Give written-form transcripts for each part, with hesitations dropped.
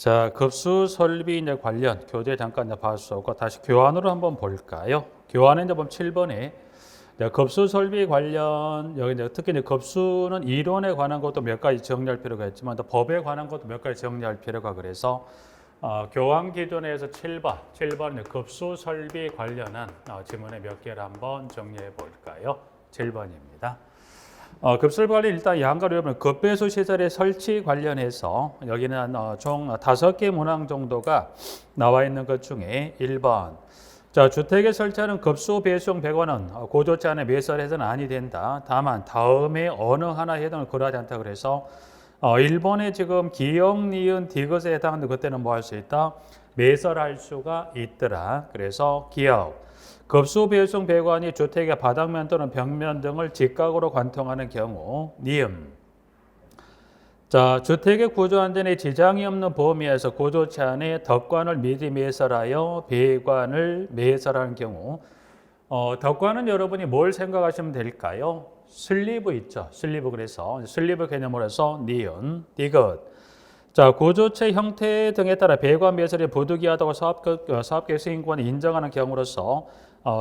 자, 급수 설비 이제 관련 교재 잠깐 이제 봤었고 다시 교환으로 한번 볼까요? 교환은 이제 보면 7번에 급수 설비 관련 여기 이제 특히 이제 급수는 이론에 관한 것도 몇 가지 정리할 필요가 있지만 또 법에 관한 것도 몇 가지 정리할 필요가 그래서 교환 기준에서 7번 이제 급수 설비 관련한 지문의 몇 개를 한번 정리해 볼까요? 7번입니다. 급설 관련 일단 양가로 여러분 급배수 시설의 설치 관련해서 여기는 총 5개 문항 정도가 나와 있는 것 중에 1번. 자, 주택에 설치하는 급수 배수용 배관은 고조치 안에 매설해서는 아니 된다. 다만 다음에 어느 하나 해당을 고려하지 않다 그래서 1번에 지금 기역, 니은, 디귿에 해당하는 그때는 뭐 할 수 있다? 매설할 수가 있더라. 그래서 기역. 급수 배수용 배관이 주택의 바닥면 또는 벽면 등을 직각으로 관통하는 경우 니은. 자, 주택의 구조 안전에 지장이 없는 범위에서 고조치 안에 덕관을 미리 매설하여 배관을 매설하는 경우 덕관은 여러분이 뭘 생각하시면 될까요? 슬리브 있죠. 슬리브 그래서 슬리브 개념으로 해서 니은, 디귿. 자, 구조체 형태 등에 따라 배관 매설이 부득이하다고 사업계 수행권이 인정하는 경우로서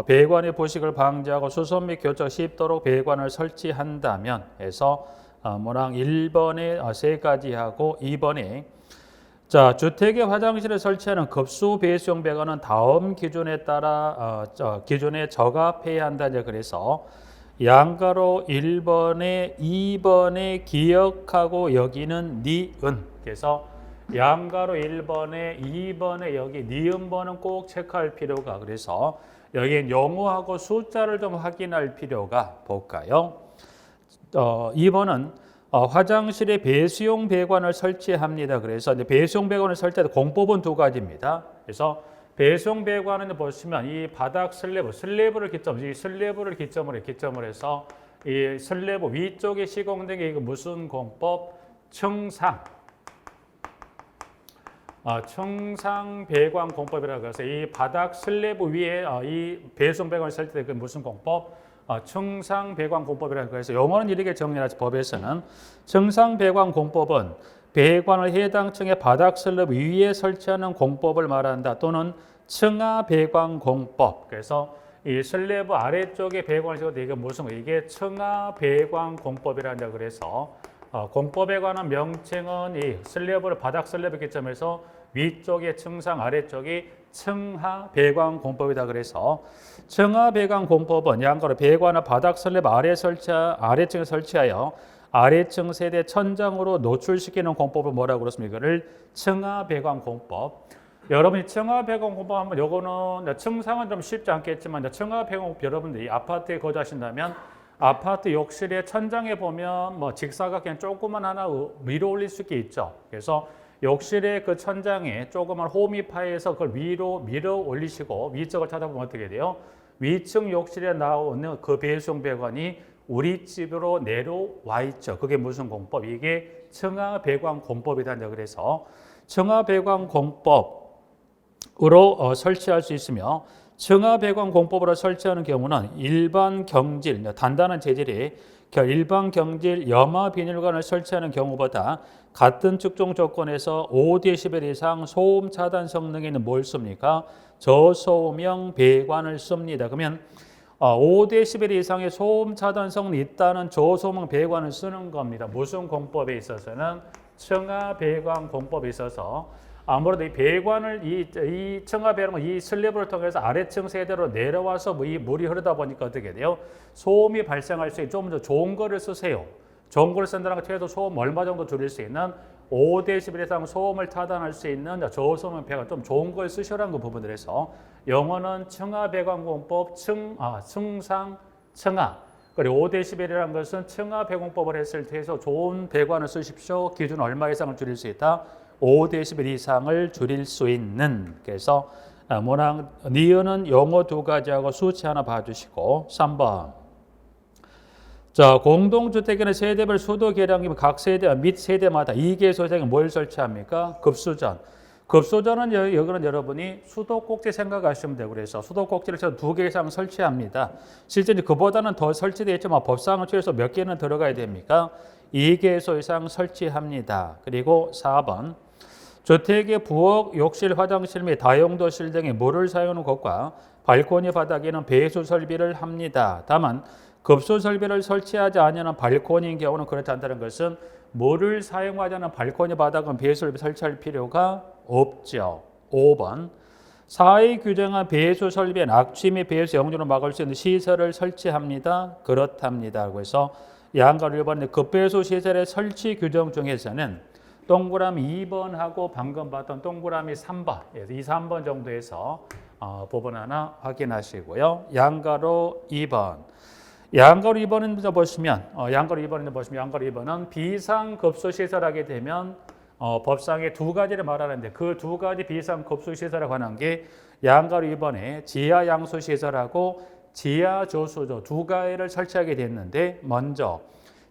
배관의 부식을 방지하고 수선 및 교체가 쉽도록 배관을 설치한다면 해서 문항 1번에 세 가지 하고 2번에 자, 주택의 화장실에 설치하는 급수 배수용 배관은 다음 기준에 따라 기준에 적합해야 한다. 이제 그래서 양가로 1번에 2번에 기억하고 여기는 니은. 그래서 양가로 1번에 2번에 여기 니은번은 꼭 체크할 필요가 그래서 여기 용어하고 숫자를 좀 확인할 필요가 볼까요? 2번은 화장실에 배수용 배관을 설치합니다. 그래서 이제 배수용 배관을 설치할 때 공법은 두 가지입니다. 그래서 배수용 배관은 보시면 이 바닥 슬래브를 기점으로 해서 이 슬래브 위쪽에 시공된 게 이거 무슨 공법? 청상 배관 공법이라고 해서 이 바닥 슬래브 위에 이 배수용 배관을 설치 때 그 무슨 공법? 청상 배관 공법이라고 해서 용어는 이렇게 정리하지 법에서는 청상 배관 공법은 배관을 해당 층의 바닥 슬래브 위에 설치하는 공법을 말한다. 또는 층하 배관 공법. 그래서 이 슬래브 아래쪽에 배관을 지어도 이게 이게 층하 배관 공법이란다. 그래서 공법에 관한 명칭은 이 슬래브를 바닥 슬래브 기점에서 위쪽에 층상 아래쪽이 층하 배관 공법이다. 그래서 층하 배관 공법은 양가로 배관을 바닥 슬래브 아래층에 설치하여 아래층 세대 천장으로 노출시키는 공법을 뭐라고 그렇습니까? 이거를 층하 배관 공법. 여러분이 층하 배관 공법 하면 요거는 층상은 좀 쉽지 않겠지만 층하 배관 공법 여러분들이 아파트에 거주하신다면 아파트 욕실의 천장에 보면 뭐 직사각형 조그만 하나 위로 올릴 수 있죠. 그래서 욕실의 그 천장에 조그만 홈이 파여서 그걸 위로 밀어 올리시고 위쪽을 찾아보면 어떻게 돼요? 위층 욕실에 나오는 그 배수용 배관이 우리 집으로 내려와 있죠. 그게 무슨 공법? 이게 층하 배관 공법이다. 그래서 층하 배관 공법으로 설치할 수 있으며 층하 배관 공법으로 설치하는 경우는 일반 경질, 단단한 재질의 일반 경질 염화 비닐관을 설치하는 경우보다 같은 측정 조건에서 5dB 이상 소음 차단 성능이 있는 뭘 씁니까? 저소음형 배관을 씁니다. 그러면 5dB 이상의 소음 차단 성능이 있다는 저소음형 배관을 쓰는 겁니다. 무슨 공법에 있어서는 층하 배관 공법에 있어서 아무래도 이 배관을 이 층하 배관은 이 슬래브를 통해서 아래층 세대로 내려와서 이 물이 흐르다 보니까 어떻게 돼요? 소음이 발생할 수 있는 좀 더 좋은 거를 쓰세요. 좋은 거를 쓴다는 건 최소 소음 얼마 정도 줄일 수 있는 5dB 이상 소음을 차단할 수 있는 저소음 배관 좀 좋은 걸 쓰시라는 그 부분들에서 영어는 층하 배관 공법 층상 층하 그리고 5dB이라는 것은 층하 배관법을 했을 때 해서 좋은 배관을 쓰십시오. 기준 얼마 이상을 줄일 수 있다? 5dB 이상을 줄일 수 있는. 그래서 문항 니은은 용어 두 가지하고 수치 하나 봐주시고 3번. 자, 공동주택에는 세대별 수도 계량기면 각 세대 및 세대마다 2개의 소장에 뭘 설치합니까? 급수전. 급수전은 여기는 여러분이 수도꼭지 생각하시면 되고 그래서 수도꼭지를 최소 2개 이상 설치합니다. 실제 그보다는 더 설치되어 있지만 법상은 최소 몇 개는 들어가야 됩니까? 2개소 이상 설치합니다. 그리고 4번. 주택의 부엌, 욕실, 화장실 및 다용도실 등의 물을 사용하는 곳과 발코니 바닥에는 배수 설비를 합니다. 다만 급수 설비를 설치하지 않는 발코니인 경우는 그렇지 않다는 것은 물을 사용하지 않는 발코니 바닥은 배수를 설치할 필요가 없죠. 5번. 사회 규정한 배수 설비의 낙취 및 배수 영유를 막을 수 있는 시설을 설치합니다. 그렇답니다. 그래서 양가로 1번의 급배수 시설의 설치 규정 중에서는 동그라미 2번하고 방금 봤던 동그라미 3번, 2, 3번 정도에서 부분 하나 확인하시고요. 양가로 2번. 양가로 2번은 보시면 양가로 2번은 비상급수 시설하게 되면 법상에 두 가지를 말하는데 그 두 가지 비상급수 시설에 관한 게 양가로 2번에 지하 양수 시설하고 지하 조수조 두 가지를 설치하게 됐는데 먼저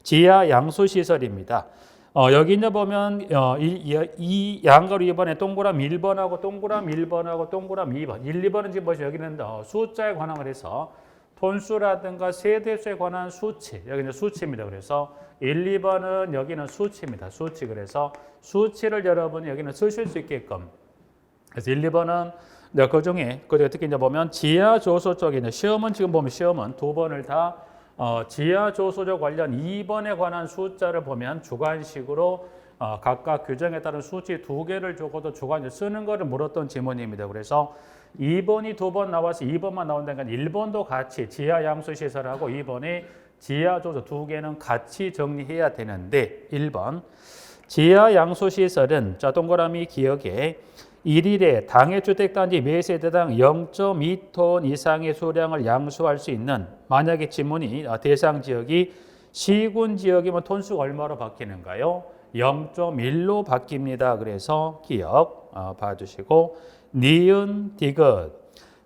지하 양수 시설입니다. 여기 이제 보면 이 양가로 2번에 동그라미 1번하고 동그라미 1번하고 동그라미 2번 1, 2번은 지금 보시면 여기는 숫자에 관한 해서 톤수라든가 세대수에 관한 수치, 여기는 수치입니다. 그래서 1, 2번은 여기는 수치입니다. 수치. 그래서 수치를 여러분 여기는 쓰실 수 있게끔. 그래서 1, 2번은 그 중에 특히 이제 보면 지하 조수 쪽에 있는 시험은 지금 보면 시험은 두 번을 다 지하 조수조 관련 2번에 관한 숫자를 보면 주관식으로 각각 규정에 따른 수치 두 개를 적어도 주관식 쓰는 거를 물었던 지문입니다. 그래서 2번이 두 번 나와서 2번만 나온다니까 1번도 같이 지하 양수 시설하고 2번이 지하 조수 두 개는 같이 정리해야 되는데 1번 지하 양수 시설은 자 동그라미 기억에 1일에 당해 주택단지 매세대당 0.2톤 이상의 수량을 양수할 수 있는 만약에 지문이 대상 지역이 시군 지역이면 톤수가 얼마로 바뀌는가요? 0.1로 바뀝니다. 그래서 기억 봐주시고 니은 디귿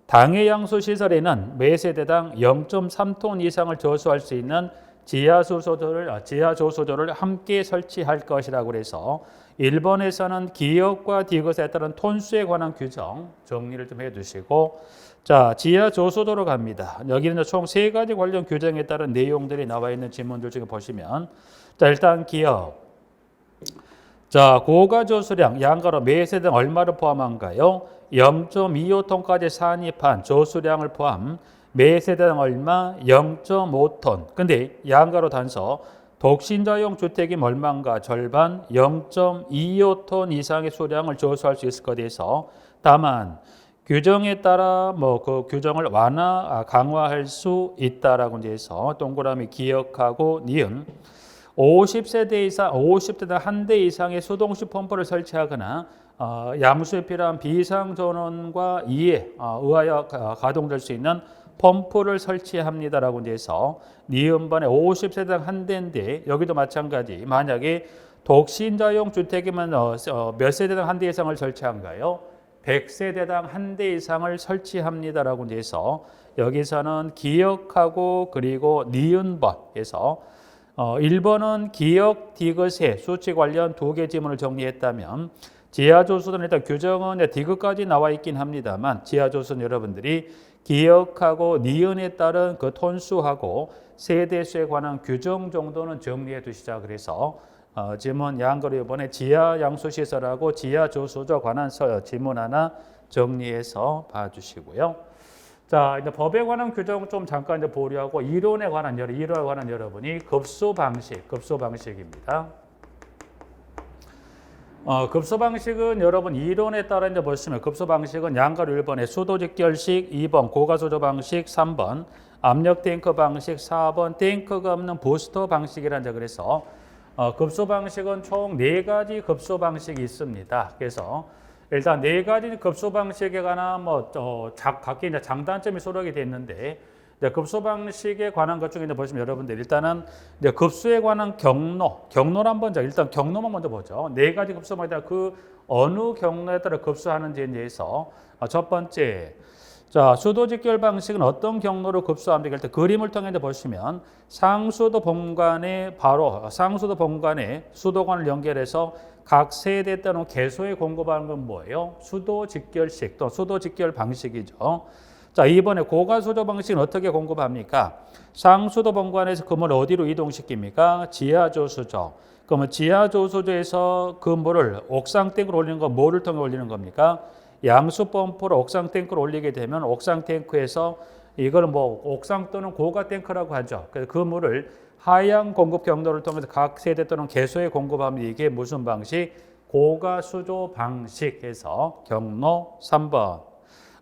당해 양수 시설에는 매세대당 0.3톤 이상을 저수할 수 있는 지하 조수조를 함께 설치할 것이라고 그래서 1번에서는 기역과 디귿에 따른 톤수에 관한 규정 정리를 좀 해주시고 자 지하 조수도로 갑니다. 여기는 총 3가지 관련 규정에 따른 내용들이 나와 있는 지문들 중에 보시면 자 일단 기역 자 고가 조수량 양가로 매세당 얼마를 포함한가요? 0.25톤까지 산입한 조수량을 포함 매세대당 얼마? 0.5톤. 근데 양가로 단서 독신자용 주택이 얼마인가? 절반 0.25톤 이상의 수량을 조수할 수 있을 것에서 다만 규정에 따라 그 규정을 강화할 수 있다라고 이제 해서 동그라미 기억하고 니은 50세대 이상 50대당 한 대 이상의 수동식 펌프를 설치하거나 양수에 필요한 비상 전원과 이에 의하여 가동될 수 있는 펌프를 설치합니다라고 이제 해서 니은번에 50세대당 한 대인데 여기도 마찬가지 만약에 독신자용 주택이면 몇 세대당 한 대 이상을 설치한가요? 100세대당 한 대 이상을 설치합니다라고 이제 해서 여기서는 기역하고 그리고 니은번에서 1번은 기역 디귿의 수치 관련 두 개 지문을 정리했다면 지하조수는 일단 규정은 디귿까지 나와 있긴 합니다만 지하조수는 여러분들이 기역하고 니은에 따른 그 톤수하고 세대수에 관한 규정 정도는 정리해 두시자. 그래서 지문 양거리 이번에 지하 양수시설하고 지하조수조 관한 지문 하나 정리해서 봐주시고요. 자, 이제 법에 관한 규정 좀 잠깐 이제 보류하고 이론에 관한 여러분이 급수 방식입니다. 급수 방식은 여러분 이론에 따라 이제 보시면 급수 방식은 양가로 1번에 수도 직결식, 2번 고가수조 방식, 3번 압력 탱크 방식, 4번 탱크가 없는 부스터 방식이라는 그래서 급수 방식은 총 4가지 급수 방식이 있습니다. 그래서 일단 4가지 급수 방식에 관한 각기 이제 장단점이 수록이 되어 있는데 급수 방식에 관한 것 중에 이제 보시면 여러분들 일단은 이제 급수에 관한 경로를 한번 일단 경로만 먼저 보죠. 4가지 급수에 따라 그 어느 경로에 따라 급수하는지에 대해서 첫 번째 자 수도 직결 방식은 어떤 경로로 급수합니까? 일단 그림을 통해 보시면 상수도 본관에 수도관을 연결해서 각 세대에 따른 개소에 공급하는 건 뭐예요? 수도 직결식 또 수도 직결 방식이죠. 자, 이번에 고가수조 방식은 어떻게 공급합니까? 상수도 본관에서 그물 어디로 이동시킵니까? 지하조수죠. 그러면 지하 조소조에서 그 물을 옥상 탱크로 올리는 거 뭐를 통해 올리는 겁니까? 양수 펌프로 옥상 탱크로 올리게 되면 옥상 탱크에서 이걸 뭐 옥상 또는 고가 탱크라고 하죠. 그래서 그 물을 하향 공급 경로를 통해서 각 세대 또는 개소에 공급하면 이게 무슨 방식? 고가 수조 방식에서 경로 3번.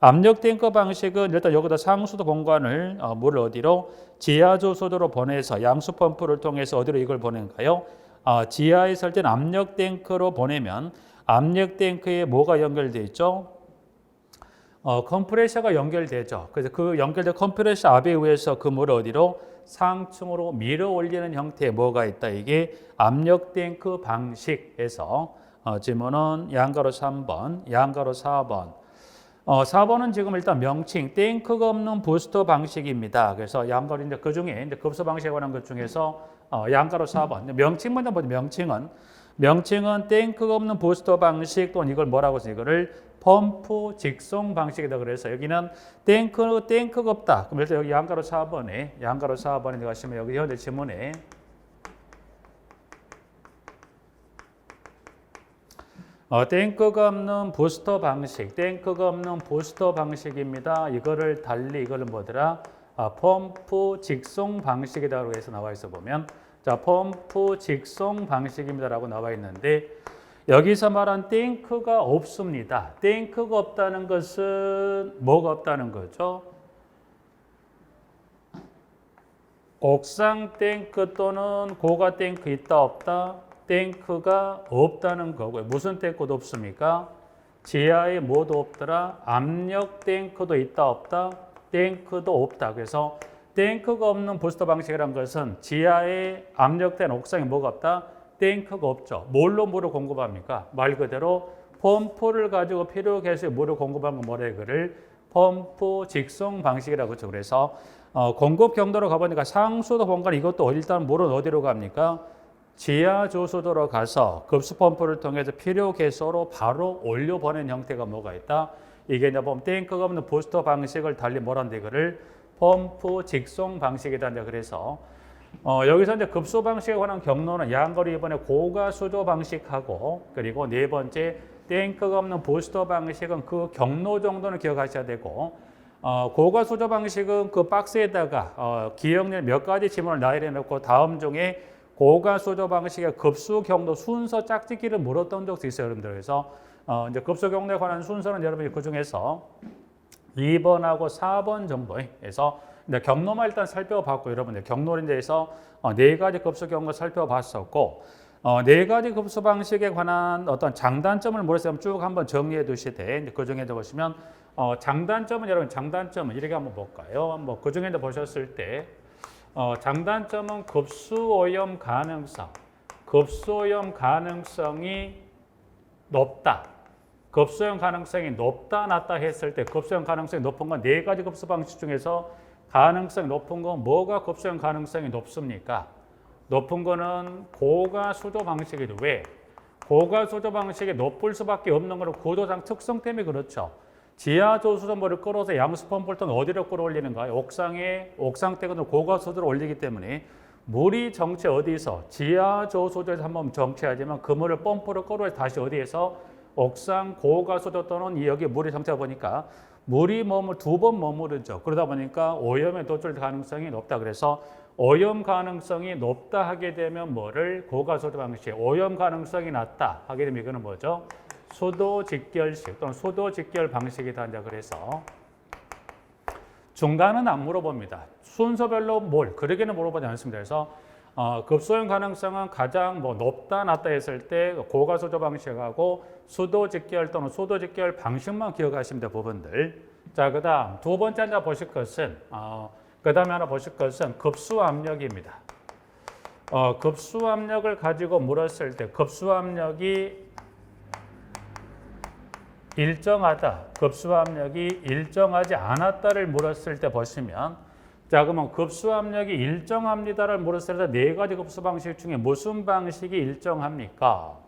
압력 탱크 방식은 일단 여기다 상수도 공간을 물을 어디로? 지하 조소도로 보내서 양수 펌프를 통해서 어디로 이걸 보낸가요? 지하에 설 때는 압력 탱크로 보내면 압력 탱크에 뭐가 연결돼 있죠? 컴프레셔가 연결되죠. 그래서 그 연결된 컴프레셔 압에 의해서 그 물을 어디로? 상층으로 밀어 올리는 형태의 뭐가 있다. 이게 압력 탱크 방식에서 지문은 양가로 3번, 양가로 4번. 4번은 지금 일단 명칭 탱크가 없는 부스터 방식입니다. 그래서 양가로 이제 그 중에 이제 급수 방식에 관한 것 중에서 양가로 4번. 명칭 먼저 보죠. 명칭은 탱크가 없는 부스터 방식 또는 이걸 뭐라고 해서 이거를 펌프 직송 방식이다. 그래서 여기는 탱크가 없다. 그럼 일단 여기 양가로 4번에 가시면 여기 현재 지문에 탱크가 없는 부스터 방식입니다. 이거를 달리 이거를 뭐더라? 펌프 직송 방식이다라고 해서 나와 있어 보면 자, 펌프 직송 방식입니다라고 나와 있는데 여기서 말한 탱크가 없습니다. 탱크가 없다는 것은 뭐가 없다는 거죠? 옥상 탱크 또는 고가 탱크 있다 없다? 탱크가 없다는 거고요. 무슨 탱크도 없습니까? 지하에 뭐도 없더라? 압력 탱크도 있다 없다? 탱크도 없다. 그래서 탱크가 없는 부스터 방식이라는 것은 지하에 압력된 옥상에 뭐가 없다? 탱크가 없죠. 뭘로 물을 공급합니까? 말 그대로 펌프를 가지고 필요 개수에 물을 공급하는 건 뭐래? 그를 펌프 직송 방식이라고 하죠. 그래서 공급 경로로 가보니까 상수도 공간 이것도 일단 물은 어디로 갑니까? 지하 조수도로 가서 급수 펌프를 통해서 필요 개수로 바로 올려보내는 형태가 뭐가 있다? 이게 이제 보면 탱크가 없는 부스터 방식을 달리 뭐란데 이거를 펌프 직송 방식이다. 그래서 여기서 이제 급수 방식에 관한 경로는 양거리 이번에 고가 수조 방식하고 그리고 네 번째 탱크가 없는 부스터 방식은 그 경로 정도는 기억하셔야 되고 고가 수조 방식은 그 박스에다가 기억력 몇 가지 지문을 나열해 놓고 다음 중에 고가 수조 방식의 급수 경로 순서 짝짓기를 물었던 적도 있어요, 여러분들. 그래서 이제 급수 경로에 관한 순서는 여러분이 그 중에서 2번하고 4번 정도에서 경로만 일단 살펴봤고 여러분들 경로를 이제서 네 가지 급수 경로 살펴봤었고 네 가지 급수 방식에 관한 어떤 장단점을 모르겠으면 쭉 한번 정리해 두시되 그 중에 보시면 장단점은 여러분 장단점은 이렇게 한번 볼까요? 한번 그 중에 보셨을 때 장단점은 급수 오염 가능성이 높다. 급수형 가능성이 높다 낮다 했을 때 급수형 가능성이 높은 건 네 가지 급수 방식 중에서 가능성이 높은 건 뭐가 급수형 가능성이 높습니까? 높은 거는 고가 수조 방식이죠. 왜? 고가 수조 방식이 높을 수밖에 없는 거는 구조상 특성 때문에 그렇죠. 지하 조수전물을 끌어서 양수 펌프를 통해 어디로 끌어올리는가요? 옥상 댁은 고가 수조로 올리기 때문에 물이 정체 어디서 지하 조수조에서 한번 정체하지만 그 물을 펌프로 끌어서 다시 어디에서 옥상 고가 수조 또는 여기 물이 정체가 보니까 물이 두 번 머무르죠. 그러다 보니까 오염에 노출 가능성이 높다. 그래서 오염 가능성이 높다 하게 되면 뭐를 고가 수조 방식, 오염 가능성이 낮다 하게 되면 이거는 뭐죠? 수도 직결식 또는 수도 직결 방식이다. 그래서 중간은 안 물어봅니다. 순서별로 그러게는 물어보지 않습니다. 그래서 급소형 가능성은 가장 높다 낮다 했을 때 고가 수조 방식하고 수도 직결 또는 수도 직결 방식만 기억하시면 될 부분들. 자, 그다음 두 번째 하나 보실 것은 그다음에 하나 보실 것은 급수 압력입니다. 급수 압력을 가지고 물었을 때 급수 압력이 일정하다, 급수 압력이 일정하지 않았다를 물었을 때 보시면 자, 그러면 급수 압력이 일정합니다를 물었을 때 네 가지 급수 방식 중에 무슨 방식이 일정합니까?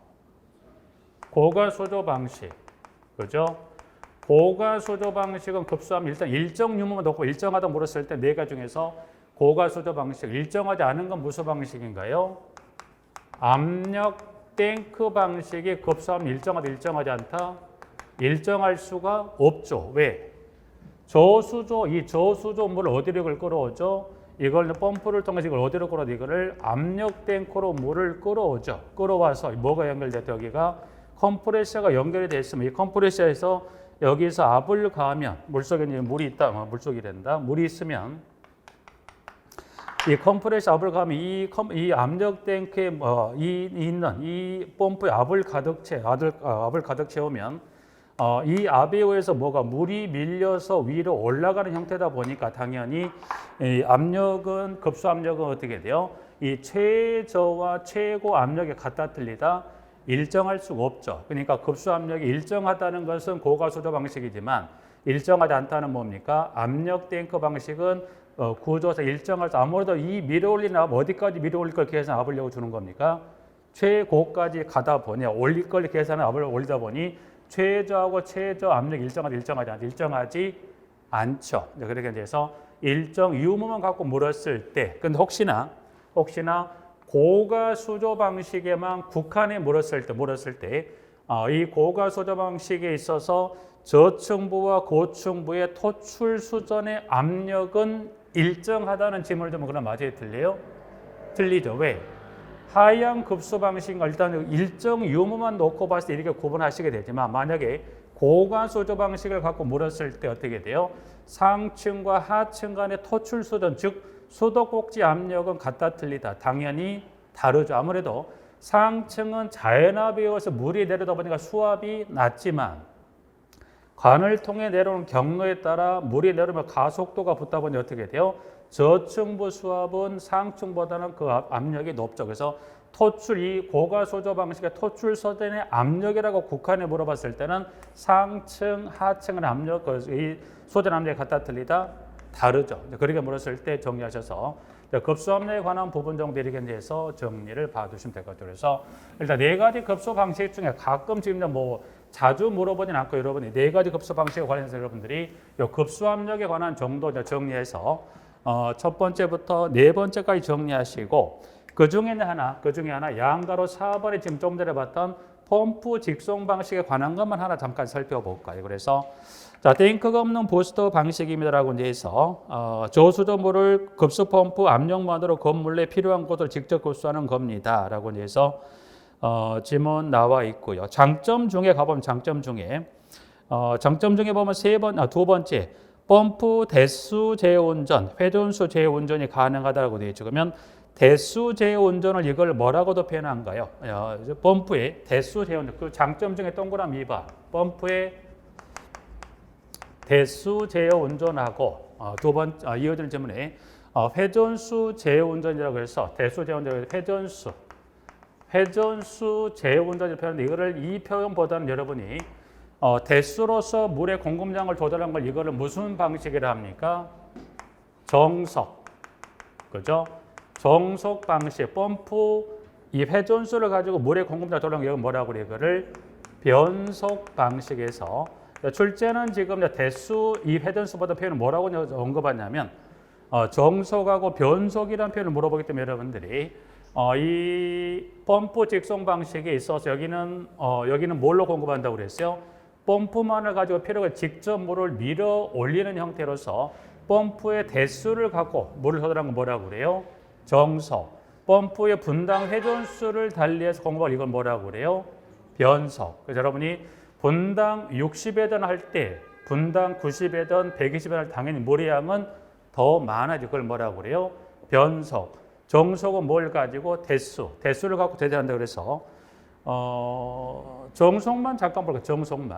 고가 수조 방식. 그죠? 고가 수조 방식은 급수 압력 일단 일정 유무만 놓고 일정하다 물었을 때 네 가지 중에서 고가 수조 방식, 일정하지 않은 건 무슨 방식인가요? 압력 탱크 방식의 급수압 일정하다 일정하지 않다? 일정할 수가 없죠. 왜? 저수조, 이 저수조 물을 어디로 끌어오죠? 이걸 펌프를 통해서 이걸 어디로 끌어오죠? 이거를 압력 탱크로 물을 끌어오죠. 끌어와서 뭐가 연결됐다? 여기가 컴프레셔가 연결이 되어 있으면 이 컴프레셔에서 여기서 압을 가하면 물속에 물이 있다. 물속이 된다. 물이 있으면 이 컴프레셔 압을 가하면 이 압력 탱크에 있는 이 펌프에 압을 가득 채우면 이 압에 의해서 뭐가 물이 밀려서 위로 올라가는 형태다 보니까 당연히 이 압력은 급수 압력은 어떻게 돼요? 이 최저와 최고 압력이 같다 틀리다 일정할 수가 없죠. 그러니까 급수 압력이 일정하다는 것은 고가수조 방식이지만 일정하지 않다는 뭡니까? 압력 탱크 방식은 구조에서 일정할 수 아무래도 이 밀어올리는 압 어디까지 밀어올릴 걸 계산 압을 주는 겁니까? 최고까지 가다 보니 올릴 걸 계산한 압을 올리다 보니 최저하고 최저 압력 일정하지 않죠. 그렇게 돼서 일정 유무만 갖고 물었을 때, 근데 혹시나 고가수조 방식에만 국한에 물었을 때, 이 고가수조 방식에 있어서 저층부와 고층부의 토출 수전의 압력은 일정하다는 질문을 좀 그럼 맞아요, 틀려요? 틀리죠. 왜? 하향 급수 방식은 일단 일정 유무만 놓고 봤을 때 이렇게 구분하시게 되지만 만약에 고가수조 방식을 갖고 물었을 때 어떻게 돼요? 상층과 하층 간의 토출 수전, 즉 수도꼭지 압력은 같다 틀리다. 당연히 다르죠. 아무래도 상층은 자연압에 의해서 물이 내려다 보니까 수압이 낮지만 관을 통해 내려오는 경로에 따라 물이 내려오면 가속도가 붙다 보니 어떻게 돼요? 저층부 수압은 상층보다는 그 압력이 높죠. 그래서 이 고가수조 방식의 토출 소전의 압력이라고 국한에 물어봤을 때는 상층, 하층의 압력, 이 소전 압력이 같다 틀리다 다르죠. 그렇게 물었을 때 정리하셔서 급수 압력에 관한 부분 정도 이렇게 해서 정리를 봐두시면 될 것 같아요. 그래서 일단 네 가지 급수 방식 중에 가끔 지금 뭐 자주 물어보진 않고 여러분이 네 가지 급수 방식에 관련해서 여러분들이 이 급수 압력에 관한 정도 정리해서 첫 번째부터 네 번째까지 정리하시고 그 중에 하나 양가로 4번에 지금 좀 전에 봤던 펌프 직송 방식에 관한 것만 하나 잠깐 살펴볼까요? 그래서 자, 탱크가 없는 부스터 방식입니다라고 이제 해서 저수조물을 급수 펌프 압력만으로 건물 내 필요한 곳을 직접 급수하는 겁니다라고 이제 해서 지문 나와 있고요. 장점 중에 가보면 장점 중에 보면 두 번째 펌프 대수 재운전, 회전수 재운전이 가능하다고 되어 있죠. 그러면 대수 재운전을 이걸 뭐라고도 표현한가요? 펌프의 대수 재운전. 그 장점 중에 동그라미 2번. 펌프의 대수 재운전하고 이어지는 질문에 회전수 재운전이라고 해서 대수 재운전 회전수 재운전을 표현하는데 이거를 이 표현보다는 여러분이 대수로서 물의 공급량을 조절한 걸 이거를 무슨 방식이라 합니까? 정석. 그죠? 정석 방식. 펌프 이 회전수를 가지고 물의 공급량을 조절한 걸 뭐라고 그래요? 이거를 변속 방식에서 출제는 지금 대수 이 회전수보다 표현을 뭐라고 언급하냐면 정석하고 변속이라는 표현을 물어보기 때문에 여러분들이 이 펌프 직송 방식에 있어서 여기는 뭘로 공급한다고 그랬어요? 펌프만을 가지고 필요가 직접 물을 밀어 올리는 형태로서 펌프의 대수를 갖고 물을 조절한 건 뭐라고 그래요? 정석. 펌프의 분당 회전수를 달리해서 공급할 이건 뭐라고 그래요? 변속. 그래서 여러분이 분당 60회전 할 때 분당 90회전, 120회전 할 때 당연히 물의 양은 더 많아지고 그걸 뭐라고 그래요? 변속. 정속은 뭘 가지고? 대수를 갖고 대전한다 그래서 정속만 잠깐 볼까요? 정속은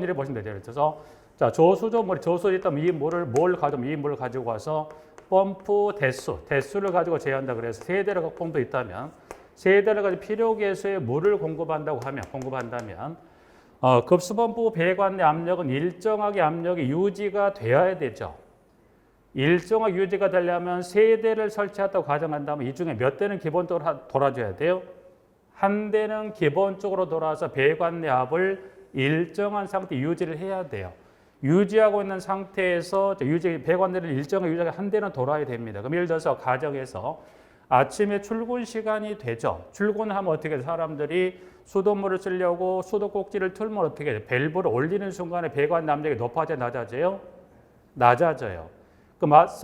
이렇게 보시면 되죠. 그래서 자, 저수조 있다면 이 물을 가지고 와서 펌프 대수를 가지고 제한다 그래서 세 대를 갖고 펌프 있다면 세 대를 가지고 필요 계수의 물을 공급한다면 급수 펌프 배관내 압력은 일정하게 압력이 유지가 되어야 되죠. 일정하게 유지가 되려면 세 대를 설치했다고 가정한다면 이 중에 몇 대는 기본적으로 돌아줘야 돼요? 한 대는 기본적으로 돌아서 배관 내 압을 일정한 상태 유지를 해야 돼요. 유지하고 있는 상태에서 배관 내를 일정하게 유지하게 한 대는 돌아야 됩니다. 그럼 예를 들어서 가정에서 아침에 출근 시간이 되죠. 출근하면 어떻게 돼요? 사람들이 수돗물을 쓰려고 수도꼭지를 틀면 어떻게 돼요? 밸브를 올리는 순간에 배관 압력이 높아져 낮아져요? 낮아져요.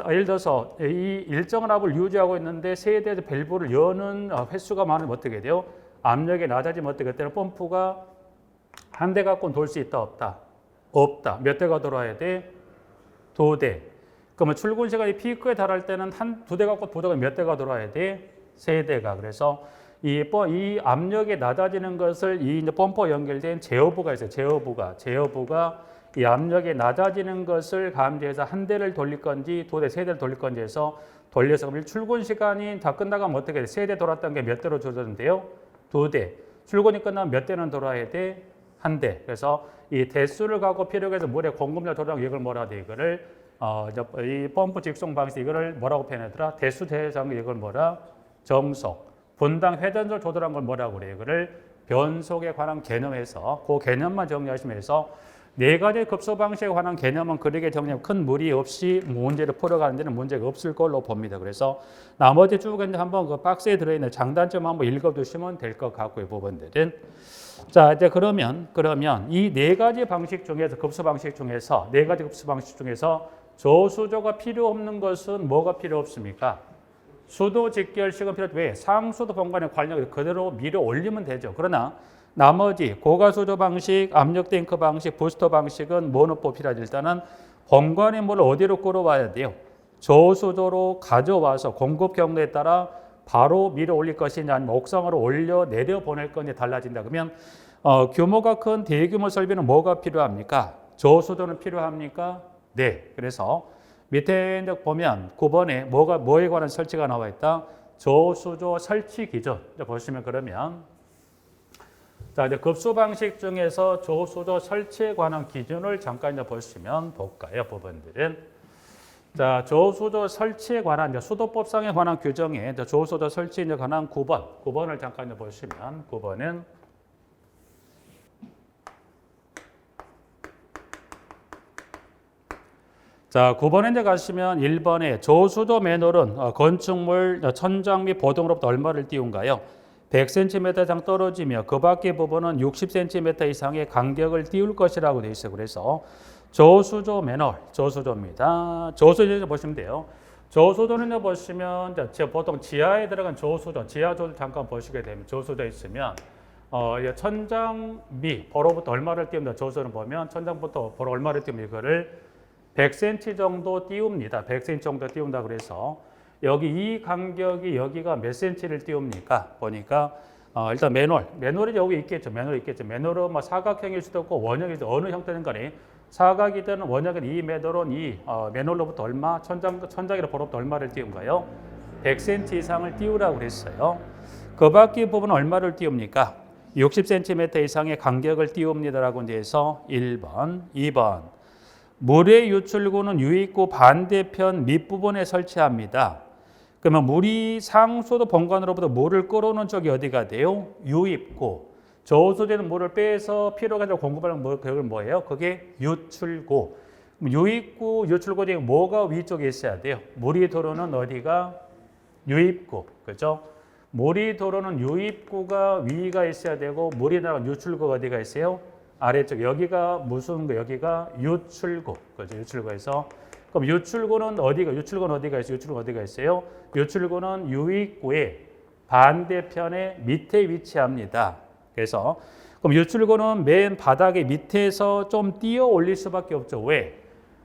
예를 들어서 이 일정한 압을 유지하고 있는데 세대에서 밸브를 여는 횟수가 많으면 어떻게 돼요? 압력이 낮아지면 어떻게 돼요? 그때는 펌프가 한 대 갖고는 돌 수 있다 없다? 없다. 몇 대가 돌아야 돼? 2대. 그러면 출근 시간이 피크에 달할 때는 두 대 갖고 보다가 몇 대가 돌아야 돼? 3대가. 그래서 이 압력이 낮아지는 것을 이 이제 펌프와 연결된 제어부가 있어요. 제어부가 이 압력이 낮아지는 것을 감지해서 한 대를 돌릴 건지 2대, 3대를 돌릴 건지 해서 돌려서 그럼 출근 시간이 다 끝나가면 어떻게 돼? 3대 돌았던 게 몇 대로 줄어드는데요? 2대. 출근이 끝나면 몇 대는 돌아야 돼? 한 대. 그래서 이 대수를 갖고 필요해서 물에 공급량 돌아가고 이걸 뭐라 돼? 이거를 이 펌프 직송 방식 이거를 뭐라고 표현하더라? 대수 대장 이걸 뭐라? 정속. 분당 회전율 조절한 걸 뭐라고 그래요? 이거를 변속에 관한 개념에서 그 개념만 정리하시면서 네 가지 급소 방식에 관한 개념은 그렇게 정리하면 큰 무리 없이 문제를 풀어가는 데는 문제가 없을 걸로 봅니다. 그래서 나머지 쭉 이제 한번 그 박스에 들어있는 장단점 한번 읽어두시면 될 것 같고요. 부분들은. 자, 이제 그러면 이 네 가지 방식 중에서 급소 방식 중에서 네 가지 급소 방식 중에서 저수조가 필요 없는 것은 뭐가 필요 없습니까? 수도 직결식은 필요 없죠. 왜? 상수도 본관의 관력을 그대로 밀어 올리면 되죠. 그러나 나머지 고가수조 방식, 압력 탱크 방식, 부스터 방식은 뭐는 필요하죠. 일단은 본관의 물을 어디로 끌어와야 돼요? 저수조로 가져와서 공급 경로에 따라 바로 밀어 올릴 것이냐 아니면 옥상으로 올려 내려 보낼 건지 달라진다. 그러면 규모가 큰 대규모 설비는 뭐가 필요합니까? 저수조는 필요합니까? 네. 그래서 밑에 이제 보면 9번에 뭐에 관한 설치가 나와 있다. 저수조 설치 기준. 이제 보시면 그러면 자, 이제 급수 방식 중에서 저수조 설치에 관한 기준을 잠깐 이제 보시면 볼까요? 부분들은 자, 저수조 설치에 관한 이제 수도법상에 관한 규정에 이제 저수조 설치에 관한 9번을 잠깐 이제 보시면 9번은 자, 9번에 이제 가시면 1번에 저수조 매놀은 건축물 천장 및 보등으로부터 얼마를 띄운가요? 100cm 이상 떨어지며 그 밖의 부분은 60cm 이상의 간격을 띄울 것이라고 되어 있어요. 그래서 저수조 매놀, 저수조입니다. 저수조 보시면 돼요. 저수조는 보시면 보통 지하에 들어간 저수조, 지하조를 잠깐 보시게 되면 저수조 있으면 천장 미 보로부터 얼마를 띄운다. 저수조는 보면 천장부터 보로 얼마를 띄우면 이거를 100cm 정도 띄웁니다. 100cm 정도 띄운다 그래서 여기 이 간격이 여기가 몇 cm를 띄웁니까? 보니까 일단 매놀이 여기 있겠죠. 매놀은 뭐 사각형일 수도 있고 원형일 수도 어느 형태든 간에 사각이든 원형이든 이 매놀은 이 매놀로부터 얼마 천장이나 보로부터 얼마를 띄운가요? 100cm 이상을 띄우라고 그랬어요. 그 밖의 부분은 얼마를 띄웁니까? 60cm 이상의 간격을 띄웁니다라고 이제 해서 1번, 2번. 물의 유출구는 유입구 반대편 밑부분에 설치합니다. 그러면 물이 상수도 본관으로부터 물을 끌어오는 쪽이 어디가 돼요? 유입구. 저수지는 물을 빼서 필요가 되는 공급하는 그걸 뭐예요? 그게 유출구. 유입구, 유출구 중에 뭐가 위쪽에 있어야 돼요? 물이 들어오는 어디가? 유입구. 그죠? 물이 들어오는 유입구가 위가 있어야 되고 물이 나가는 유출구가 어디가 있어요? 아래쪽 여기가 무슨 거 여기가 유출구. 그죠? 유출구에서 그럼 유출구는 어디가 있어요? 유출구는 유입구의 반대편의 밑에 위치합니다. 그래서 그럼 유출구는 맨 바닥의 밑에서 좀 띄어 올릴 수밖에 없죠. 왜?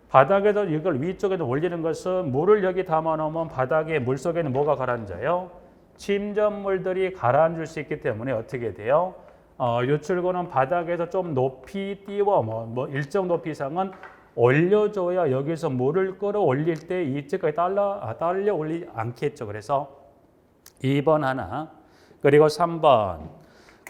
바닥에서 이걸 위쪽에서 올리는 것은 물을 여기 담아 놓으면 바닥에 물 속에는 뭐가 가라앉아요? 침전물들이 가라앉을 수 있기 때문에 어떻게 돼요? 유출구는 바닥에서 좀 높이 띄워 뭐 일정 높이 이상은 올려줘야 여기서 물을 끌어올릴 때 이쪽까지 딸려 올리지 않겠죠. 그래서 2번 하나 그리고 3번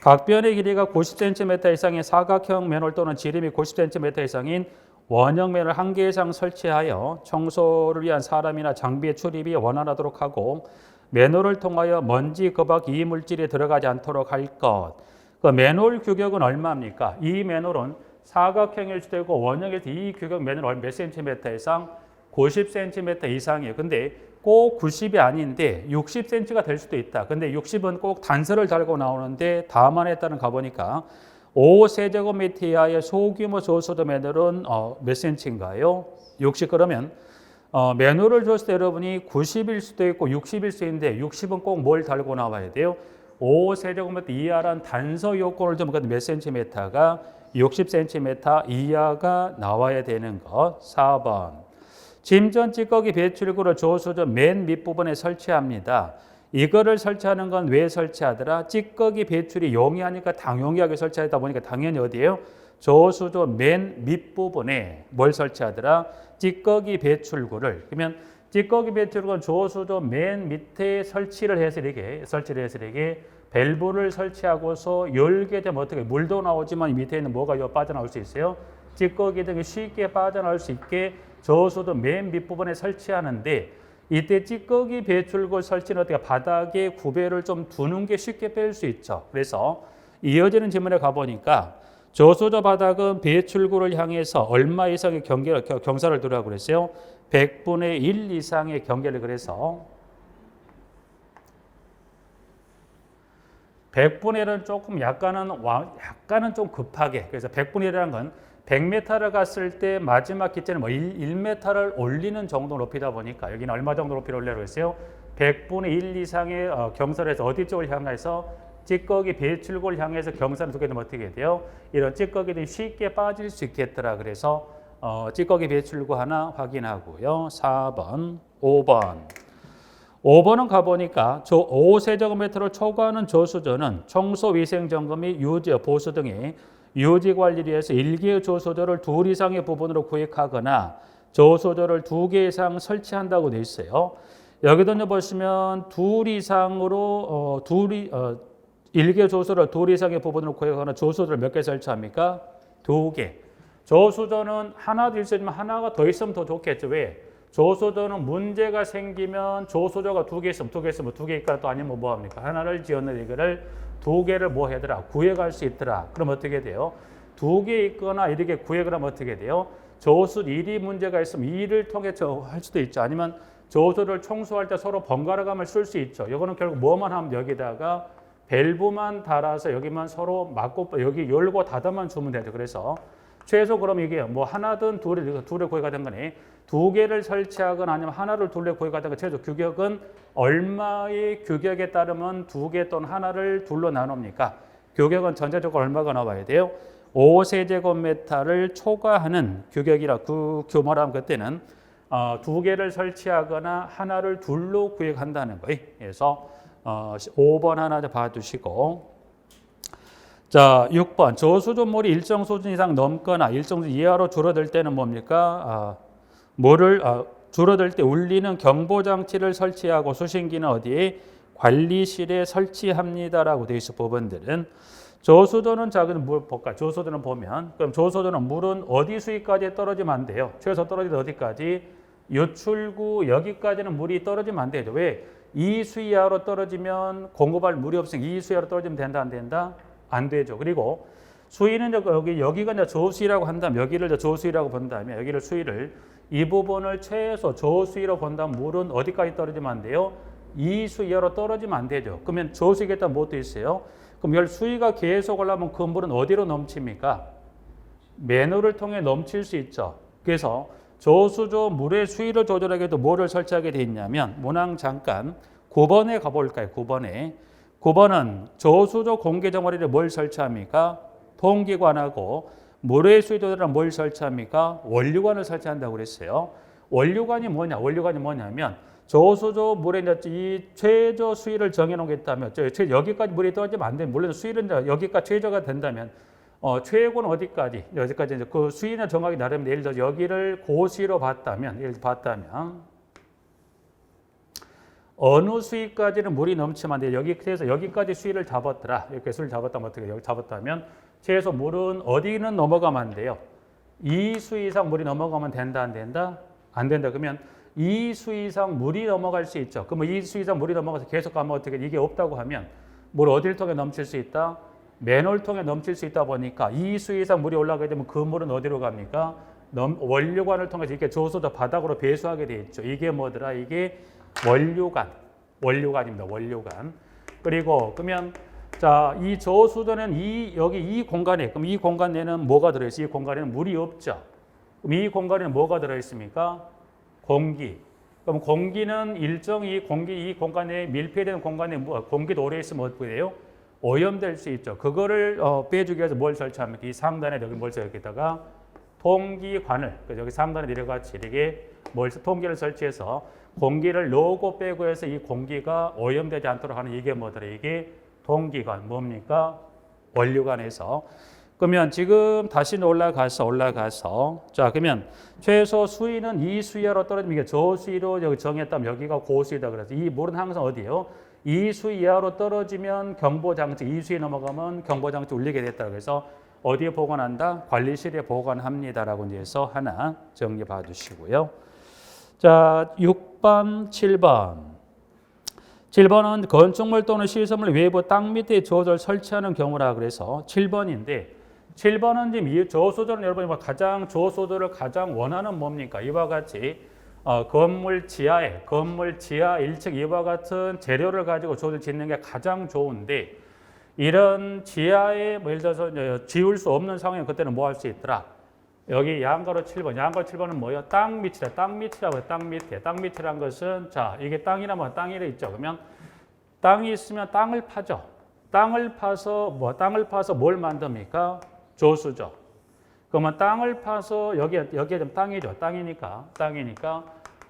각변의 길이가 90cm 이상의 사각형 맨홀 또는 지름이 90cm 이상인 원형 맨홀 한 개 이상 설치하여 청소를 위한 사람이나 장비의 출입이 원활하도록 하고 맨홀을 통하여 먼지, 거박, 이물질이 들어가지 않도록 할 것. 그 맨홀 규격은 얼마입니까? 이 맨홀은 사각형일 수도 있고 원형일 때 이 규격 맨홀 몇 cm 이상? 90cm 이상이에요. 근데 꼭 90이 아닌데 60cm가 될 수도 있다. 근데 60은 꼭 단서를 달고 나오는데 다만에 따른 가보니까 5세제곱미터 이하의 소규모 저수도 맨홀은 몇 cm인가요? 60. 그러면 맨홀을 줬을 때 여러분이 90일 수도 있고 60일 수도 있는데 60은 꼭 뭘 달고 나와야 돼요? 5세제곱미터 이하란 단서 요건을 좀 몇 cm가 60cm 이하가 나와야 되는 것. 4번. 짐전 찌꺼기 배출구를 저수조 맨 밑부분에 설치합니다. 이거를 설치하는 건 왜 설치하더라? 찌꺼기 배출이 용이하니까 당용이하게 설치하다 보니까 당연히 어디예요? 저수조 맨 밑부분에 뭘 설치하더라? 찌꺼기 배출구를. 그러면 찌꺼기 배출구는 저수조 맨 밑에 설치를 해서 이렇게 밸브를 설치하고서 열게 되면 어떻게 물도 나오지만 밑에 있는 뭐가 빠져나올 수 있어요? 찌꺼기 등이 쉽게 빠져나올 수 있게 저수도 맨 밑부분에 설치하는데 이때 찌꺼기 배출구 설치는 어떻게 바닥에 구배를 좀 두는 게 쉽게 뺄 수 있죠. 그래서 이어지는 질문에 가보니까 저수조 바닥은 배출구를 향해서 얼마 이상의 경사를 두라고 그랬어요? 100분의 1 이상의 경계를. 그래서 100분의 1은 조금 약간은 좀 급하게. 그래서 100분의 1이라는 건 100m를 갔을 때 마지막 기점은 1m를 올리는 정도 높이다 보니까 여기는 얼마 정도 높이를 올리라고 했어요? 100분의 1 이상의 경사를 해서 어디 쪽을 향해서 찌꺼기 배출구를 향해서 경사를 두게 되면 어떻게 돼요? 이런 찌꺼기들이 쉽게 빠질 수 있겠더라. 그래서 찌꺼기 배출구 하나 확인하고요. 4번, 5번. 5번은 가보니까 저 5세제곱미터를 초과하는 저수조는 청소, 위생 점검 및 유지, 보수 등의 유지 관리를 위해서 1개의 저수조를 2 이상의 부분으로 구획하거나 저수조를 2개 이상 설치한다고 되어 있어요. 여기도 보시면 2 이상으로 1개 저수조를 2 이상의 부분으로 구획하거나 저수조를 몇 개 설치합니까? 2개. 저수조는 하나도 있으면 하나가 더 있으면 더 좋겠죠. 왜? 저수조는 문제가 생기면 저수조가 2개 있으면 2개 있거나 또 아니면 뭐 합니까? 하나를 지었는데 이거를 2개를 뭐 하더라? 구획할 수 있더라. 그럼 어떻게 돼요? 2개 있거나 이렇게 구획을 하면 어떻게 돼요? 저수 1이 문제가 있으면 2를 통해 할 수도 있죠. 아니면 저수를 청소할 때 서로 번갈아가며 쓸 수 있죠. 이거는 결국 뭐만 하면 여기다가 밸브만 달아서 여기만 서로 막고 여기 열고 닫아만 주면 되죠. 그래서 최소 그럼 이게 뭐 하나든 둘을 구획하든 간에 2개를 설치하거나 아니면 하나를 둘로 구획하든 최소 규격은 얼마의 규격에 따르면 2개 또는 하나를 둘로 나눕니까? 규격은 전체적으로 얼마가 나와야 돼요? 5세제곱미터를 초과하는 규격이라 그 규모라면 그때는 2개를 설치하거나 하나를 둘로 구획한다는 거예요. 그래서 5번 하나 봐두시고, 자 6번 저수조물이 일정 수준 이상 넘거나 일정 수준 이하로 줄어들 때는 뭡니까? 물을 줄어들 때 울리는 경보장치를 설치하고 수신기는 어디에? 관리실에 설치합니다라고 되어 있어. 부분들은 저수조는 작은 물 볼까? 저수조는 보면 그럼 저수조는 물은 어디 수위까지 떨어지면 안 돼요? 최소 떨어지는 어디까지? 유출구 여기까지는 물이 떨어지면 안 되죠. 왜? 이 수위 이하로 떨어지면 공급할 물이 없으니까 이 수위 이하로 떨어지면 된다 안 된다? 안 되죠. 그리고 수위는 여기가 이제 저수위라고 한다면 여기를 이제 저수위라고 본다면 여기를 수위를 이 부분을 최소 저수위로 본다면 물은 어디까지 떨어지면 안 돼요? 이 수위 이하로 떨어지면 안 되죠. 그러면 저수위겠다 뭐도 있어요? 그럼 열 수위가 계속 올라오면 그 물은 어디로 넘칩니까? 맨홀을 통해 넘칠 수 있죠. 그래서 저수조 물의 수위를 조절하기 위해서 뭐를 설치하게 돼 있냐면 문항 잠깐 9번에 가볼까요? 9번은 저수조 공기 정어리를 뭘 설치합니까? 통기관하고 물의 수위 조절은 뭘 설치합니까? 원류관을 설치한다고 그랬어요. 원류관이 뭐냐면 저수조 물의 이 최저 수위를 정해놓겠다면 여기까지 물이 떨어지면 안 되면 물론 수위는 여기까지 최저가 된다면 최고는 어디까지 이제 그 수위는 정하기 나름인데 예를 들어 여기를 고수위로 봤다면 어느 수위까지는 물이 넘치면 안 돼요. 그래서 여기까지 수위를 잡았더라. 이렇게 수위를 잡았다면 어떻게 여기 잡았다면 최소 물은 어디는 넘어가면 안 돼요. 이 수위 이상 물이 넘어가면 된다 안 된다? 안 된다. 그러면 이 수위 이상 물이 넘어갈 수 있죠. 그러면 이 수위 이상 물이 넘어가서 계속 가면 어떻게 이게 없다고 하면 물 어디를 통해 넘칠 수 있다? 맨홀 통해 넘칠 수 있다 보니까 이 수위 이상 물이 올라가게 되면 그 물은 어디로 갑니까? 원료관을 통해서 이렇게 저수조 바닥으로 배수하게 돼 있죠. 이게 뭐더라? 이게 원류관입니다. 원류관. 그리고 그러면 자, 이 저수도는 여기 이 공간에 그럼 이 공간 내는 뭐가 들어 있어요? 이 공간에는 물이 없죠. 그럼 이 공간에는 뭐가 들어 있습니까? 공기. 그럼 공기는 일정히 이 공간에 밀폐되는 공간에 공기도 오래 있으면 어떻게 돼요? 오염될 수 있죠. 그거를 빼주기 위해서 뭘 설치합니까? 이 상단에 여기 뭘 여기다가 통기관을 여기 상단에 내려같이 이렇게 통기를 설치해서 공기를 넣고 빼고 해서 이 공기가 오염되지 않도록 하는 이게 뭐더라? 이게 통기관 뭡니까? 원료관에서. 그러면 지금 다시 올라가서 자 그러면 최소 수위는 이 수위로 떨어지면 이게 저수위로 여기 정했다면 여기가 고수위다 그래서 이 물은 항상 어디요? 이 수위 이하로 떨어지면 경보장치, 이 수위 넘어가면 경보장치 울리게 됐다 그래서 어디에 보관한다? 관리실에 보관합니다라고 이제 해서 하나 정리 봐주시고요. 자 6번, 7번. 7번은 건축물 또는 시설물 외부 땅 밑에 저수도를 설치하는 경우라 그래서 7번인데 7번은 지금 이 저수도는 여러분이 가장 저수도를 가장 원하는 뭡니까? 이와 같이 건물 지하 1층 이와 같은 재료를 가지고 저수도를 짓는 게 가장 좋은데 이런 지하에 예를 들어서 지울 수 없는 상황에 그때는 뭐 할 수 있더라? 여기 양가로 7번은 뭐예요? 땅 밑이라. 땅 밑이라고 땅 밑에. 땅 밑이란 것은 자, 이게 땅이라면 땅이 있죠. 그러면 땅이 있으면 땅을 파죠. 땅을 파서 뭘 만듭니까? 저수죠. 그러면 땅을 파서 여기에 좀 땅이죠. 땅이니까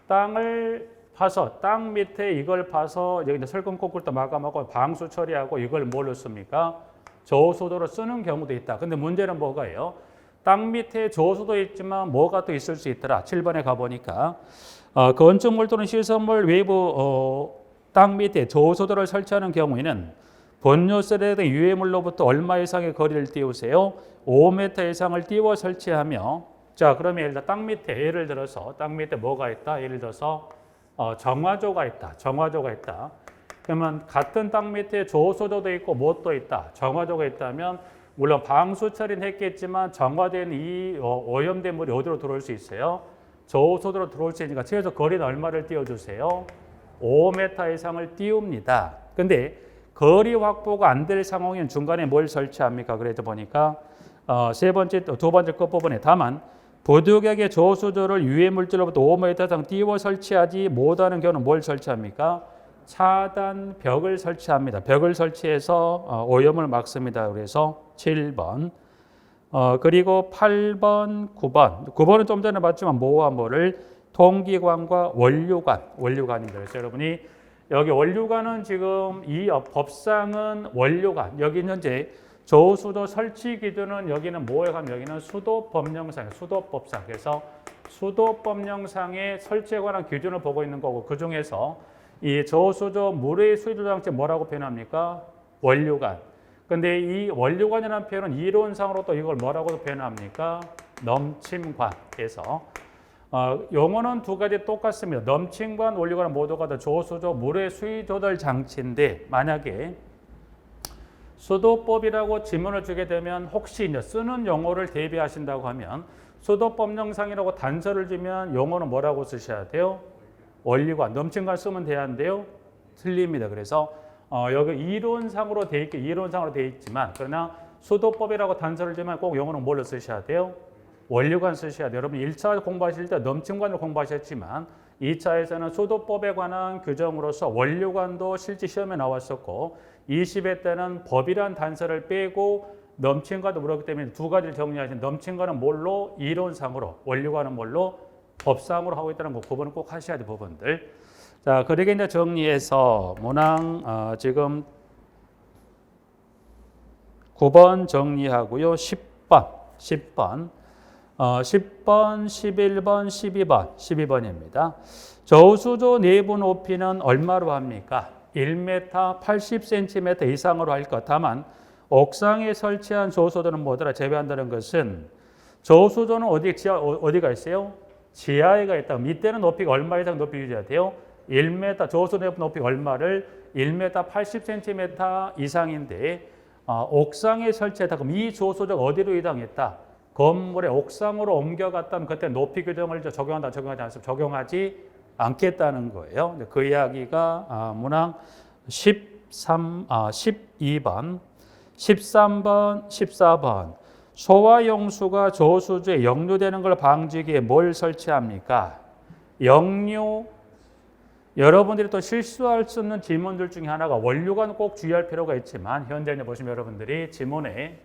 땅을 파서 땅 밑에 이걸 파서 여기 설금 콘크리트 마감하고 방수 처리하고 이걸 뭘로 씁니까? 저수도로 쓰는 경우도 있다. 근데 문제는 뭐가요? 땅 밑에 저수도 있지만 뭐가 또 있을 수 있더라. 7번에 가보니까 건축물 또는 시설물 외부 땅 밑에 저수도를 설치하는 경우에는 본유설에 등 유해물로부터 얼마 이상의 거리를 띄우세요? 5m 이상을 띄워 설치하며 자 그러면 예를 들어 땅 밑에 예를 들어서 땅 밑에 뭐가 있다? 예를 들어서 정화조가 있다. 그러면 같은 땅 밑에 저수도도 있고 무엇도 있다. 정화조가 있다면 물론 방수 처리는 했겠지만 정화된 이 오염된 물이 어디로 들어올 수 있어요? 저수도로 들어올 수 있으니까 최소 거리는 얼마를 띄워주세요? 5m 이상을 띄웁니다. 근데 거리 확보가 안 될 상황엔 중간에 뭘 설치합니까? 그래서 보니까 두 번째 끝부분에 다만 부득이하게 저수도를 유해물질로부터 5m 이상 띄워 설치하지 못하는 경우는 뭘 설치합니까? 차단벽을 설치합니다. 벽을 설치해서 오염을 막습니다. 그래서 7번. 그리고 8번, 9번. 9번은 좀 전에 봤지만 뭐와 뭐를 통기관과 원료관입니다. 그래서 여러분이 여기 원료관은 지금 이 법상은 원료관. 여기 현재 저수도 설치 기준은 여기는 뭐에 가면 여기는 수도법령상. 그래서 수도법령상의 설치에 관한 기준을 보고 있는 거고 그 중에서 이 저수도 물의 수위조 장치 뭐라고 표현합니까? 원료관. 근데 이 원료관이라는 표현은 이론상으로 또 이걸 뭐라고 표현합니까? 넘침관에서 용어는 두 가지 똑같습니다. 넘침관, 원료관은 모두가 다 저수도 물의 수위 조절 장치인데 만약에 수도법이라고 지문을 주게 되면 혹시 이제 쓰는 용어를 대비하신다고 하면 수도법령상이라고 단서를 주면 용어는 뭐라고 쓰셔야 돼요? 원리관, 넘침관 쓰면 돼야하는데요. 틀립니다. 그래서 여기 이론상으로 돼 있지만 그러나 수도법이라고 단서를 주면 꼭 용어는 뭘로 쓰셔야 돼요? 원리관 쓰셔야 돼요. 여러분 1차 공부하실 때 넘침관을 공부하셨지만 2차에서는 수도법에 관한 규정으로서 원리관도 실제 시험에 나왔었고 20회 때는 법이란 단서를 빼고 넘침관도 물었기 때문에 두 가지를 정리하신 넘침관은 뭘로? 이론상으로, 원리관은 뭘로? 법상으로 하고 있다는 거 구분을 꼭 하셔야 될 부분들. 자, 그러게 이제 정리해서 문항 지금 9번 정리하고요. 10번, 10번, 11번, 12번입니다. 저수조 내부 높이는 얼마로 합니까? 1m 80cm 이상으로 할 것. 다만 옥상에 설치한 저수조는 뭐더라? 제외한다는 것은 저수조는 어디가 있어요? 지하에가 있다. 밑에는 높이가 얼마 이상 높이 유지해야 돼요? 1m, 저수조 높이 얼마를? 1m 80cm 이상인데 옥상에 설치했다. 그럼 이 저수조가 어디로 이동했다? 건물의 옥상으로 옮겨갔다면 그때 높이 규정을 적용한다, 적용하지 않습니다. 적용하지 않겠다는 거예요. 그 이야기가 문항 12번, 13번, 14번. 소와 용수가 저수지에 역류되는 걸 방지하기 위해 뭘 설치합니까? 역류. 여러분들이 또 실수할 수 있는 지문들 중에 하나가 원료가 꼭 주의할 필요가 있지만 현재 보시면 여러분들이 지문에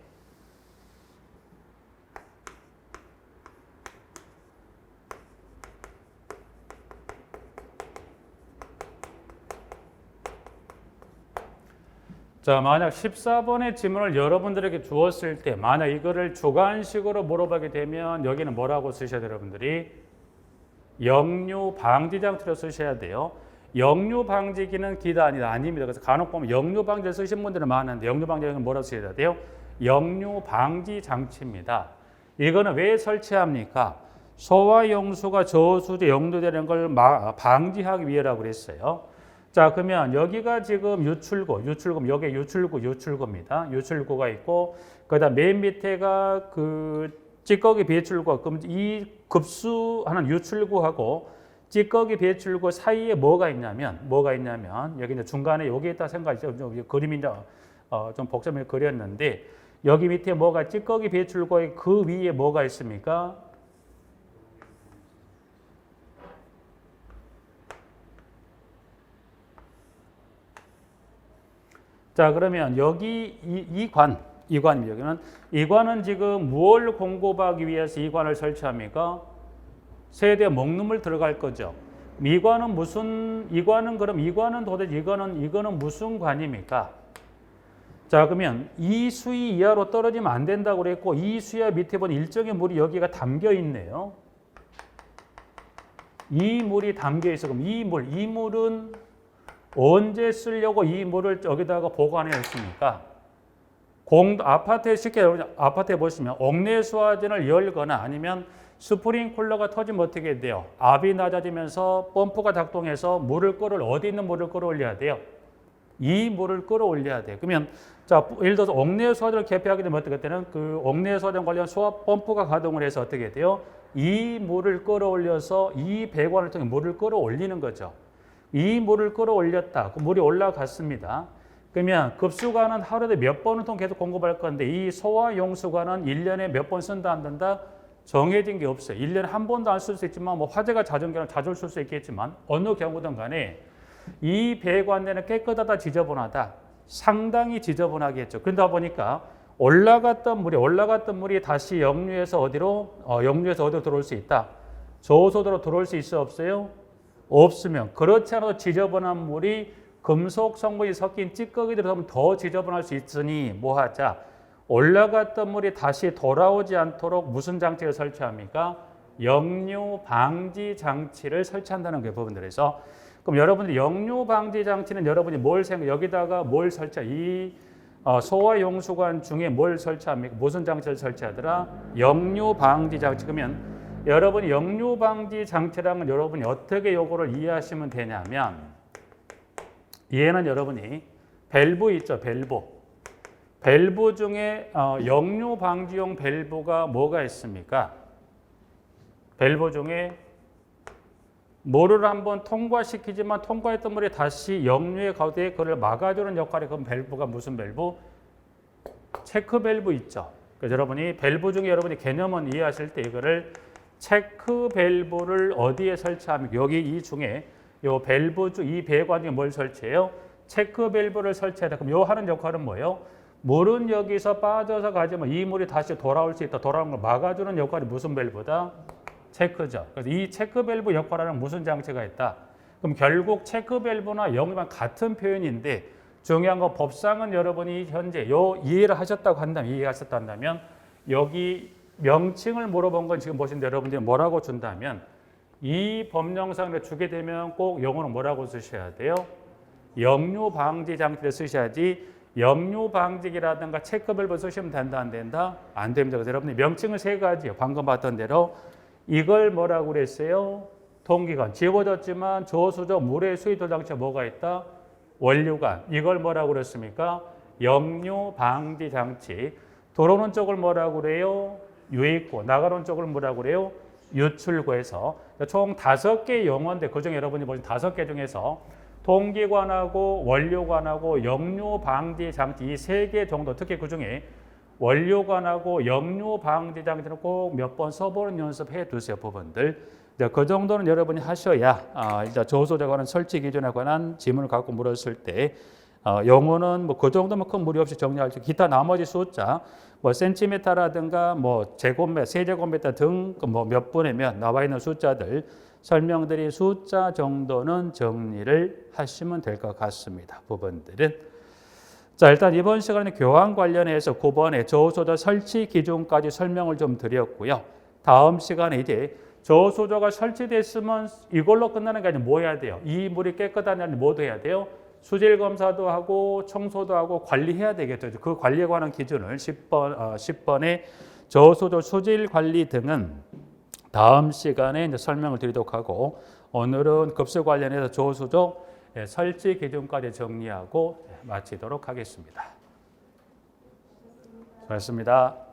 자, 만약 14번의 지문을 여러분들에게 주었을 때 만약 이거를 주관식으로 물어보게 되면 여기는 뭐라고 쓰셔야 돼요, 여러분들이? 역류 방지 장치로 쓰셔야 돼요. 역류 방지기는 기다 아니다 아닙니다. 그래서 간혹 보면 역류 방지를 쓰신 분들은 많은데 역류 방지는 뭐라고 쓰셔야 돼요? 역류 방지 장치입니다. 이거는 왜 설치합니까? 소와 용수가 저수지에 역류되는 걸 방지하기 위해라고 그랬어요. 자, 그러면 여기가 지금 유출구, 여기 유출구입니다. 유출구가 있고, 그다음 맨 밑에가 그 찌꺼기 배출구. 그럼 이 급수하는 유출구하고 찌꺼기 배출구 사이에 뭐가 있냐면 여기 이제 중간에 여기 있다 생각하시죠. 그림이 이제 좀 복잡하게 그렸는데 여기 밑에 뭐가 찌꺼기 배출구의 그 위에 뭐가 있습니까? 자, 그러면 여기 이관입니다. 여기는 이관은 지금 무엇을 공급하기 위해서 이관을 설치합니까? 세대 먹는물 들어갈 거죠. 이관은 도대체 이거는 무슨 관입니까? 자, 그러면 이 수위 이하로 떨어지면 안 된다고 그랬고 이 수위와 밑에 보니 일정의 물이 여기가 담겨 있네요. 이 물이 담겨 있어. 그럼 이 물은 언제 쓰려고 이 물을 여기다가 보관해 놨습니까? 아파트에 보시면 옥내 수화전을 열거나 아니면 스프링클러가 터지면 어떻게 돼요? 압이 낮아지면서 펌프가 작동해서 어디 있는 물을 끌어올려야 돼요? 이 물을 끌어올려야 돼요. 그러면 자, 예를 들어서 옥내 수화전을 개폐하게 되면 어떻게 되는 그 옥내 수화전 관련 수압 펌프가 가동을 해서 어떻게 돼요? 이 물을 끌어올려서 이 배관을 통해 물을 끌어올리는 거죠. 이 물을 끌어올렸다. 그 물이 올라갔습니다. 그러면 급수관은 하루에 몇 번을 통 계속 공급할 건데 이 소와 용수관은 1년에 몇 번 쓴다 안 된다? 정해진 게 없어요. 1년에 한 번도 안 쓸 수 있지만 뭐 화재가 잦은 경우는 자주 쓸 수 있겠지만 어느 경우든 간에 이 배관내는 깨끗하다 지저분하다? 상당히 지저분하겠죠. 그러다 보니까 올라갔던 물이 다시 역류해서 어디로 들어올 수 있다. 저소도로 들어올 수 있어 없어요? 없으면 그렇지 않아도 지저분한 물이 금속 성분이 섞인 찌꺼기들이 들어가면 더 지저분할 수 있으니 뭐 하자? 올라갔던 물이 다시 돌아오지 않도록 무슨 장치를 설치합니까? 역류 방지 장치를 설치한다는 거예요, 부분들에서. 그럼 여러분들 역류 방지 장치는 여러분이 여기다가 뭘 소와 용수관 중에 뭘 설치합니까? 무슨 장치를 설치하더라? 역류 방지 장치. 그러면 여러분이 역류 방지 장치라는 여러분이 어떻게 요거를 이해하시면 되냐면 얘는 여러분이 밸브 있죠, 밸브 중에 역류 방지용 밸브가 뭐가 있습니까? 밸브 중에 물을 한번 통과시키지만 통과했던 물이 다시 역류에 가되 그걸 막아주는 역할이 그 밸브가 무슨 밸브? 체크 밸브 있죠. 그래서 여러분이 밸브 중에 여러분이 개념은 이해하실 때 이거를 체크 밸브를 어디에 설치하면 여기 이 중에 요 밸브 이 배관 중에 뭘 설치해요? 체크 밸브를 설치해야 그럼 요 하는 역할은 뭐예요? 물은 여기서 빠져서 가지만 이 물이 다시 돌아올 수 있다. 돌아오는 걸 막아주는 역할이 무슨 밸브다? 체크죠. 그래서 이 체크 밸브 역할하는 무슨 장치가 있다? 그럼 결국 체크 밸브나 역류만 같은 표현인데 중요한 건 법상은 여러분이 현재 이해를 하셨다고 한다면 여기 명칭을 물어본 건 지금 보신 대로 여러분들이 뭐라고 준다면 이 법령상을 주게 되면 꼭 영어로 뭐라고 쓰셔야 돼요? 역류 방지 장치를 쓰셔야지 역류 방지기라든가 체크 밸브 쓰시면 된다 안 된다? 안 됩니다. 그래서 여러분이 명칭을 세 가지요. 방금 봤던 대로 이걸 뭐라고 그랬어요? 통기관. 지워졌지만 저수저 물의 수위도 장치가 뭐가 있다? 원류관. 이걸 뭐라고 그랬습니까? 역류 방지 장치. 들어오는 쪽을 뭐라고 그래요? 유입구. 나가는 쪽을 뭐라고 그래요? 유출구에서 총 5개 용어인데 그중에 여러분이 보신 5개 중에서 동기관하고 원료관하고 역류방지 장치 이 3개 정도 특히 그중에 원료관하고 역류방지 장치는 꼭 몇 번 써보는 연습해 두세요 부분들. 그 정도는 여러분이 하셔야 이제 저소득에 관한 설치 기준에 관한 질문을 갖고 물었을 때 용어는 뭐 그 정도면 큰 무리 없이 정리할 수 기타 나머지 숫자 뭐 센티미터라든가 뭐 제곱미터, 세제곱미터 등 뭐 몇 분이면 나와 있는 숫자들 설명드린 숫자 정도는 정리를 하시면 될 것 같습니다. 부분들은. 자, 일단 이번 시간에 교환 관련해서 9번에 저소득 설치 기준까지 설명을 좀 드렸고요. 다음 시간에 이제 저소득가 설치됐으면 이걸로 끝나는 게 아니라 뭐 해야 돼요? 이 물이 깨끗하냐니 뭐도 해야 돼요? 수질 검사도 하고 청소도 하고 관리해야 되겠죠. 그 관리에 관한 기준을 10번의 저소득 수질 관리 등은 다음 시간에 이제 설명을 드리도록 하고 오늘은 급수 관련해서 저소득 설치 기준까지 정리하고 마치도록 하겠습니다. 수고하셨습니다.